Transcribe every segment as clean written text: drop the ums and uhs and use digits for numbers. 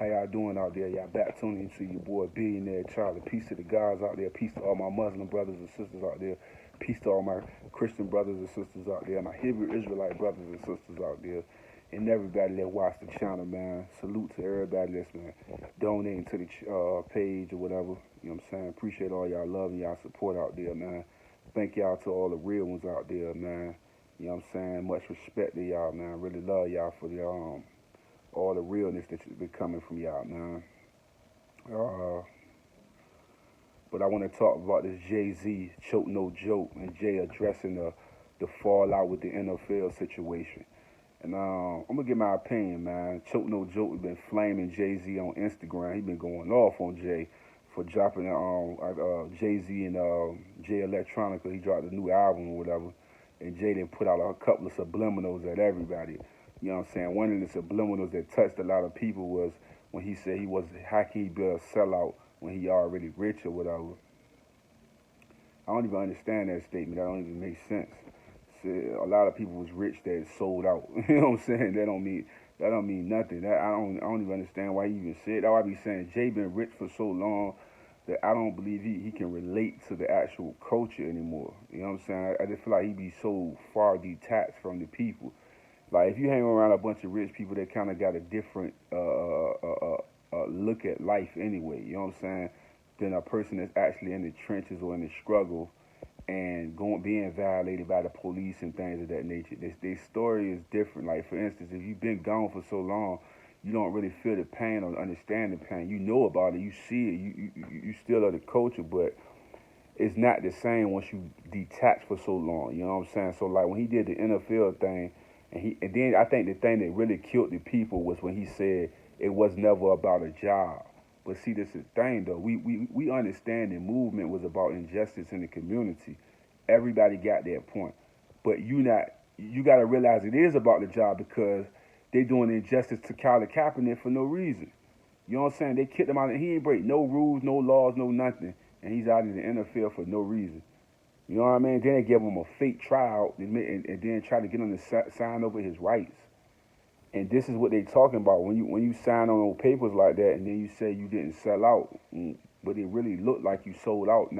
How y'all doing out there? Y'all back tuning into your boy Billionaire Charlie. Peace to the guys out there. Peace to all my Muslim brothers and sisters out there. Peace to all my Christian brothers and sisters out there. My Hebrew Israelite brothers and sisters out there. And everybody that watch the channel, man. Salute to everybody that's been donating to the page or whatever. You know what I'm saying? Appreciate all y'all love and y'all support out there, man. Thank y'all to all the real ones out there, man. You know what I'm saying? Much respect to y'all, man. Really love y'all for the all the realness that's been coming from y'all, man. Uh, but I want to talk about this Jay-Z choke no joke and Jay addressing the fallout with the NFL situation. And I'm gonna give my opinion, man. Choke no joke has been flaming Jay-Z on Instagram. He been going off on Jay for dropping Jay-Z and Jay Electronica. He dropped a new album or whatever, and Jay then put out a couple of subliminals at everybody. You know what I'm saying? One of the subliminals that touched a lot of people was when he said how can he be a sellout when he already rich or whatever. I don't even understand that statement. That don't even make sense. A lot of people was rich that sold out. You know what I'm saying? That don't mean nothing. I don't even understand why he even said that. I be saying Jay been rich for so long that I don't believe he can relate to the actual culture anymore. You know what I'm saying? I just feel like he be so far detached from the people. Like if you hang around a bunch of rich people that kind of got a different look at life anyway. You know what I'm saying? Than a person that's actually in the trenches or in the struggle and being violated by the police and things of that nature. This story is different. Like for instance, if you've been gone for so long, you don't really feel the pain or understand the pain. You know about it, you see it, you still are the culture, but it's not the same once you detach for so long. You know what I'm saying? So like when he did the NFL thing, and then I think the thing that really killed the people was when he said it was never about a job. But see, this is the thing though. We understand the movement was about injustice in the community. Everybody got that point. But you gotta realize it is about the job because they doing injustice to Colin Kaepernick for no reason. You know what I'm saying? They kicked him out and he ain't break no rules, no laws, no nothing. And he's out of the NFL for no reason. You know what I mean? Then they give him a fake trial and then try to get him to sign over his rights. And this is what they talking about when you sign on those papers like that, and then you say you didn't sell out, but it really looked like you sold out.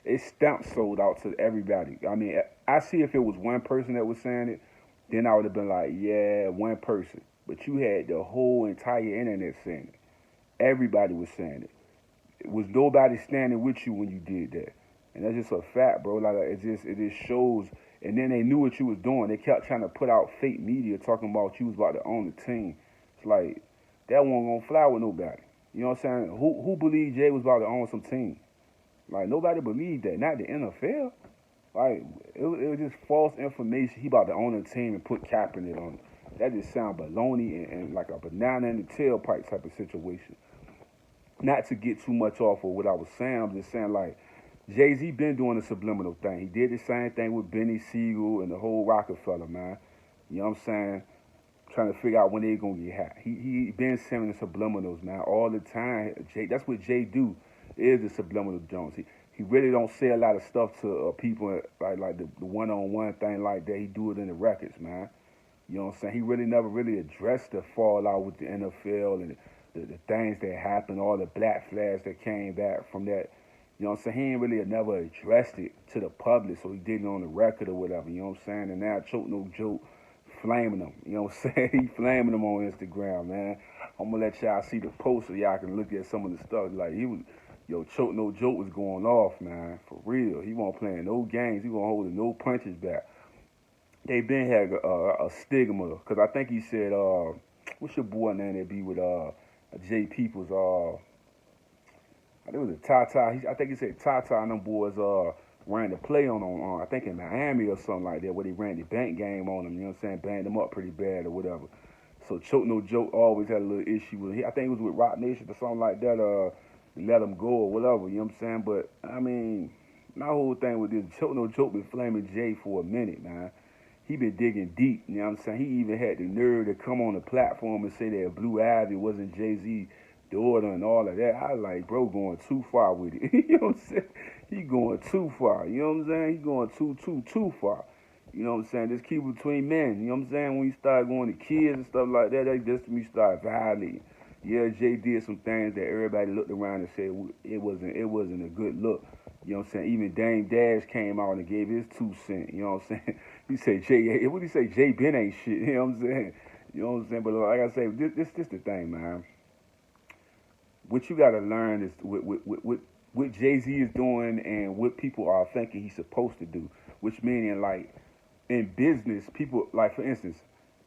It's stamped sold out to everybody. I mean, I see if it was one person that was saying it, then I would have been like, yeah, one person. But you had the whole entire internet saying it. Everybody was saying it. It was nobody standing with you when you did that. And that's just a fact, bro. Like it just shows. And then they knew what you was doing. They kept trying to put out fake media talking about you was about to own the team. It's like that wasn't gonna fly with nobody. You know what I'm saying? Who believed Jay was about to own some team? Like nobody believed that. Not the NFL. Like it was just false information. He about to own a team and put Kaepernick on it. That just sound baloney and like a banana in the tailpipe type of situation. Not to get too much off of what I was saying. I'm just saying like Jay-Z been doing the subliminal thing. He did the same thing with Benny Siegel and the whole Rockefeller, man. You know what I'm saying? Trying to figure out when they gonna get hot. He been sending the subliminals, man, all the time. That's what Jay do, is the subliminal Jones. He really don't say a lot of stuff to people like the one-on-one thing like that. He do it in the records, man. You know what I'm saying? He really never really addressed the fallout with the NFL and the things that happened, all the black flags that came back from that. You know what I'm saying? He ain't really never addressed it to the public, so he did it on the record or whatever. You know what I'm saying? And now Choke No Joke flaming him. You know what I'm saying? He flaming him on Instagram, man. I'm gonna let y'all see the post so y'all can look at some of the stuff. Like Choke No Joke was going off, man, for real. He wasn't playing no games. He wasn't holding no punches back. They been had a stigma, cause I think he said, what's your boy name that be with Jay Peoples? There was a Tata. I think he said Tata and them boys ran the play on I think in Miami or something like that, where they ran the bank game on them. You know what I'm saying? Banged them up pretty bad or whatever. So Choke No Joke always had a little issue with it. I think it was with Rock Nation or something like that. Let him go or whatever. You know what I'm saying? But I mean, my whole thing with this Choke No Joke been flaming Jay for a minute, man. He been digging deep. You know what I'm saying? He even had the nerve to come on the platform and say that Blue Ivy wasn't Jay-Z daughter and all of that. I was like, bro, going too far with it. You know what I'm saying? He going too far. You know what I'm saying? He going too far. You know what I'm saying? Just keep it between men. You know what I'm saying? When you start going to kids and stuff like that, that's when you start violating. Yeah, Jay did some things that everybody looked around and said it wasn't a good look. You know what I'm saying? Even Dame Dash came out and gave his 2 cents. You know what I'm saying? He said Jay, what did he say? Jay Ben ain't shit. You know what I'm saying? You know what I'm saying? But like I say, this the thing, man. What you got to learn is what Jay Z is doing and what people are thinking he's supposed to do. Which meaning like in business, people like for instance,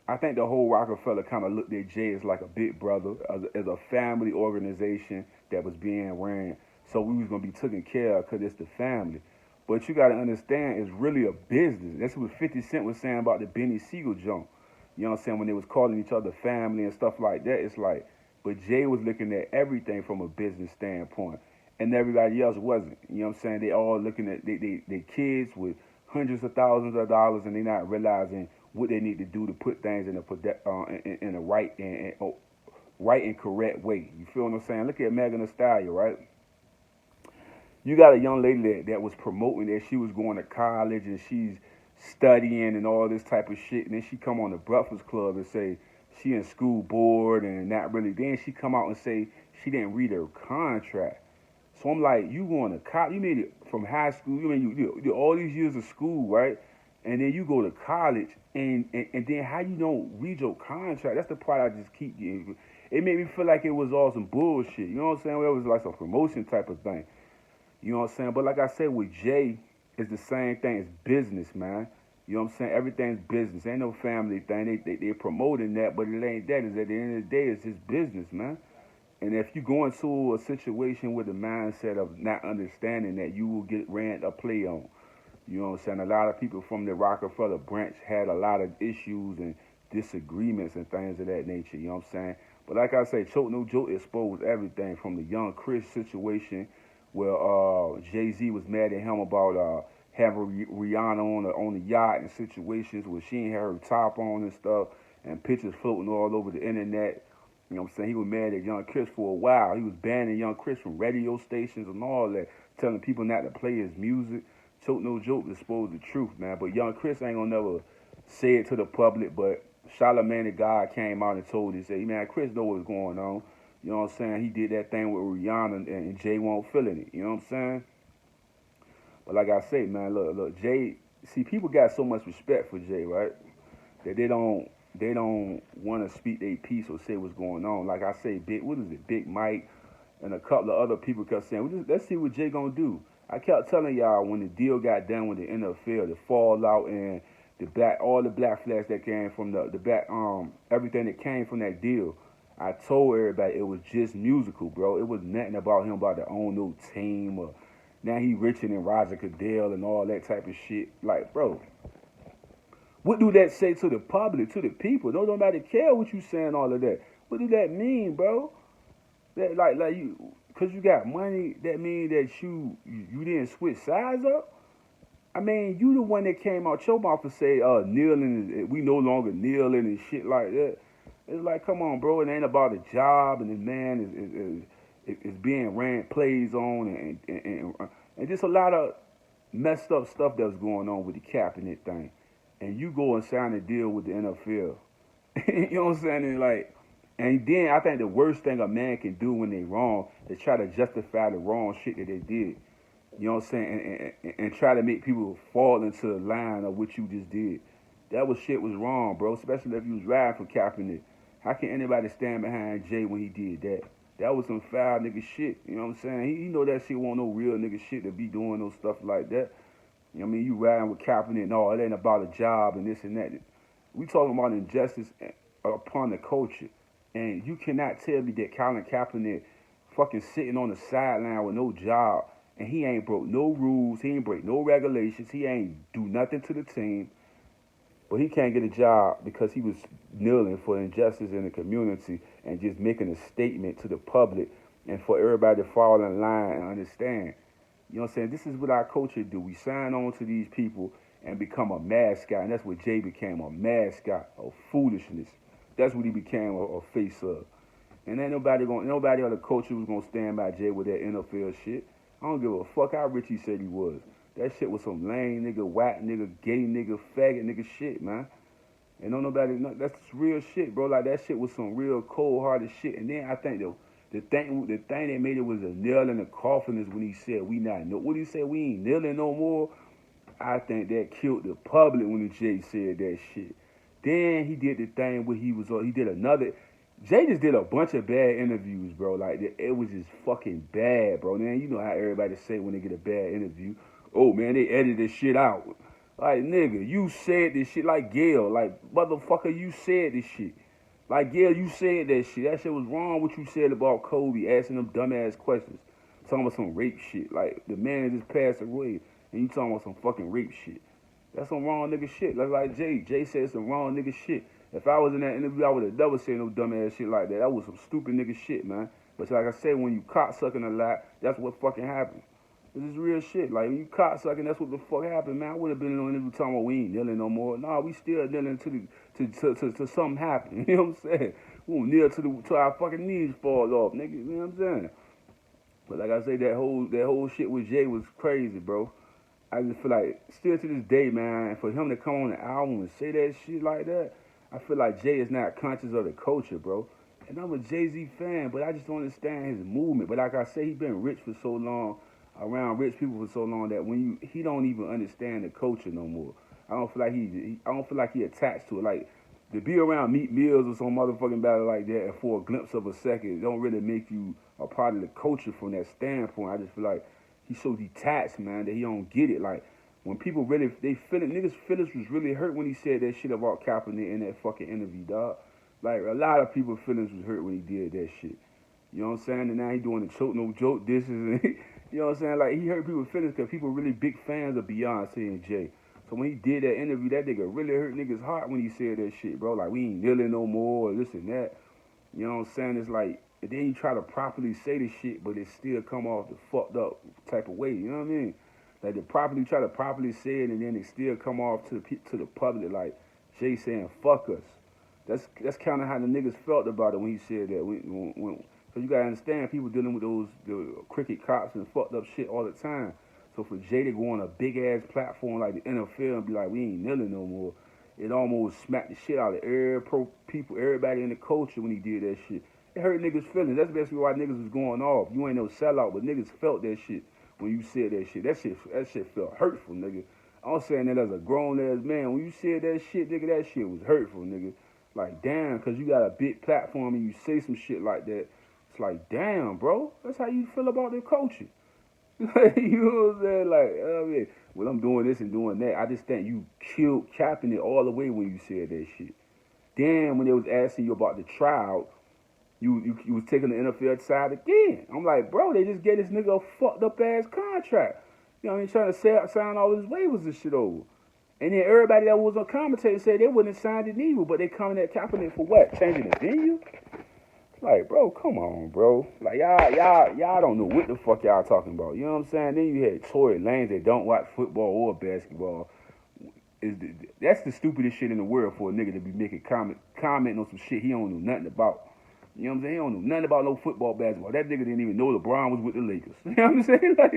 I think the whole Rockefeller kind of looked at Jay as like a big brother, as a family organization that was being ran. So we was gonna be taken care of because it's the family. But you gotta understand, it's really a business. That's what 50 Cent was saying about the Benny Siegel joint. You know what I'm saying? When they was calling each other family and stuff like that, it's like, but Jay was looking at everything from a business standpoint, and everybody else wasn't. You know what I'm saying? They all looking at they kids with hundreds of thousands of dollars, and they not realizing what they need to do to put things in a right and correct way. You feel what I'm saying? Look at Megan Thee Stallion, right? You got a young lady that was promoting that she was going to college and she's studying and all this type of shit, and then she come on the Breakfast Club and say she in school board and not really. Then she come out and say she didn't read her contract. So I'm like, you going to college? You made it from high school. You mean you did all these years of school, right? And then you go to college, and then how you don't read your contract? That's the part I just keep getting. It made me feel like it was all some bullshit. You know what I'm saying? Well, it was like some promotion type of thing. You know what I'm saying? But like I said, with Jay, it's the same thing. It's business, man. You know what I'm saying? Everything's business. Ain't no family thing. They promoting that, but it ain't that. Is at the end of the day, it's just business, man. And if you go into a situation with the mindset of not understanding that, you will get ran a play on. You know what I'm saying? A lot of people from the Rockefeller branch had a lot of issues and disagreements and things of that nature. You know what I'm saying? But like I say, Choke No Joke exposed everything from the young Chris situation where Jay Z was mad at him about having Rihanna on the yacht and situations where she ain't had her top on and stuff and pictures floating all over the internet. You know what I'm saying? He was mad at Young Chris for a while. He was banning Young Chris from radio stations and all that, telling people not to play his music. Choke No Joke exposed the truth, man. But Young Chris ain't gonna never say it to the public. But Charlamagne the God came out and told him, say, man, Chris know what's going on. You know what I'm saying? He did that thing with Rihanna and Jay won't feeling it. You know what I'm saying? But like I say, man, look, Jay. See, people got so much respect for Jay, right? That they don't want to speak their piece or say what's going on. Like I say, what is it, Big Mike and a couple of other people kept saying, let's see what Jay gonna do. I kept telling y'all when the deal got done with the NFL, the fallout and all the black flags that came from the back, everything that came from that deal. I told everybody it was just musical, bro. It was nothing about him about to own no team or now he richer than Roger Goodell and all that type of shit. Like, bro, what do that say to the public, to the people? Don't nobody care what you saying, all of that. What do that mean, bro? That like you, cause you got money. That mean that you didn't switch sides up. I mean, you the one that came out your mouth and say, kneeling, we no longer kneeling and shit like that. It's like, come on, bro. It ain't about a job, and the man is being ran plays on, and just a lot of messed up stuff that's going on with the Kaepernick thing. And you go and sign a deal with the NFL. You know what I'm saying? And then I think the worst thing a man can do when they wrong is try to justify the wrong shit that they did. You know what I'm saying? And try to make people fall into the line of what you just did. That shit was wrong, bro. Especially if you was riding for Kaepernick. How can anybody stand behind Jay when he did that? That was some foul nigga shit. You know what I'm saying? He know that shit wasn't no real nigga shit to be doing no stuff like that. You know what I mean? You riding with Kaepernick and all, it ain't about a job and this and that. We talking about injustice upon the culture. And you cannot tell me that Colin Kaepernick fucking sitting on the sideline with no job and he ain't broke no rules, he ain't break no regulations, he ain't do nothing to the team, but he can't get a job because he was kneeling for injustice in the community and just making a statement to the public and for everybody to fall in line and understand. You know what I'm saying? This is what our culture do. We sign on to these people and become a mascot, and that's what Jay became, a mascot of foolishness. That's what he became a face of. And ain't nobody other culture was gonna stand by Jay with that NFL shit. I don't give a fuck how rich he said he was. That shit was some lame nigga, whack nigga, gay nigga, faggot nigga shit, man. And don't nobody know that's real shit, bro. Like that shit was some real cold hearted shit. And then I think the thing that made it was a nail in the coffin is when he said we not no what he said we ain't kneeling no more. I think that killed the public when the Jay said that shit. Then he did the thing where he did another. Jay just did a bunch of bad interviews, bro. Like it was just fucking bad, bro. Then you know how everybody say when they get a bad interview, oh man, they edited this shit out. Like nigga, you said this shit like Gail, like motherfucker, you said this shit. Like Gail, you said that shit. That shit was wrong. What you said about Kobe, asking them dumbass questions, talking about some rape shit. Like the man just passed away, and you talking about some fucking rape shit. That's some wrong nigga shit. That's like Jay. Jay said some wrong nigga shit. If I was in that interview, I would have never said no dumbass shit like that. That was some stupid nigga shit, man. But like I said, when you cocksucking a lot, that's what fucking happens. This is real shit. Like, when you cocksucking, that's what the fuck happened, man. I would have been in an interview talking about we ain't kneeling no more. Nah, we still kneeling to something happen. You know what I'm saying? We won't kneel till our fucking knees fall off, nigga. You know what I'm saying? But like I say, that whole shit with Jay was crazy, bro. I just feel like, still to this day, man, for him to come on the album and say that shit like that, I feel like Jay is not conscious of the culture, bro. And I'm a Jay-Z fan, but I just don't understand his movement. But like I say, he been rich for so long, around rich people for so long that he don't even understand the culture no more. I don't feel like he attached to it. Like to be around Meat Mills or some motherfucking battle like that, and for a glimpse of a second, it don't really make you a part of the culture from that standpoint. I just feel like he's so detached, man, that he don't get it. Like when people really they feel it, niggas' feelings was really hurt when he said that shit about Kaepernick in that fucking interview, dog. Like a lot of people's feelings was hurt when he did that shit. You know what I'm saying? And now he doing the choke no joke dishes and you know what I'm saying? Like he hurt people's feelings because people really big fans of Beyonce and Jay. So when he did that interview, that nigga really hurt niggas' heart when he said that shit, bro. Like we ain't kneeling no more, or this and that. You know what I'm saying? It's like, and then you try to properly say the shit, but it still come off the fucked up type of way. You know what I mean? Like they try to properly say it, and then it still come off to the public like Jay saying "fuck us." That's kind of how the niggas felt about it when he said that. So you gotta understand, people dealing with the cricket cops and fucked up shit all the time. So for Jay to go on a big ass platform like the NFL and be like, we ain't kneeling no more, it almost smacked the shit out of everybody in the culture when he did that shit. It hurt niggas' feelings. That's basically why niggas was going off. You ain't no sellout, but niggas felt that shit when you said that shit. That shit felt hurtful, nigga. I'm saying that as a grown ass man, when you said that shit, nigga, that shit was hurtful, nigga. Like, damn, because you got a big platform and you say some shit like that. It's like, damn, bro. That's how you feel about the culture. You know what I'm saying? Like, I mean, well, I'm doing this and doing that. I just think you killed Kaepernick all the way when you said that shit. Then when they was asking you about the trial, you was taking the NFL side again. I'm like, bro, they just gave this nigga a fucked up ass contract. You know what I mean? Trying to sign all his waivers and shit over. And then everybody that was on commentator said they wouldn't have signed it either, but they coming at Kaepernick for what? Changing the venue? Like, bro, come on, bro. Like, y'all don't know what the fuck y'all talking about. You know what I'm saying? Then you had Tory Lanez that don't watch football or basketball. That's the stupidest shit in the world for a nigga to be making commenting on some shit he don't know nothing about. You know what I'm saying? He don't know nothing about no football, basketball. That nigga didn't even know LeBron was with the Lakers. You know what I'm saying? Like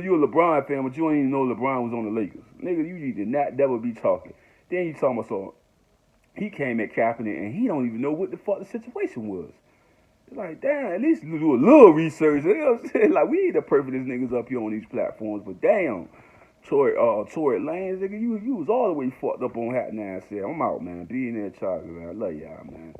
you a LeBron fan, but you don't even know LeBron was on the Lakers. Nigga, you need to not never be talking. Then you talking about so he came at Kaepernick and he don't even know what the fuck the situation was. It's like, damn, at least do a little research. You know what I'm saying? Like, we need to perfect these niggas up here on these platforms, but damn. Tory Lanez, nigga, you was all the way fucked up on Hat 9 said, I'm out, man. Be in there, Charlie, man. I love y'all, man.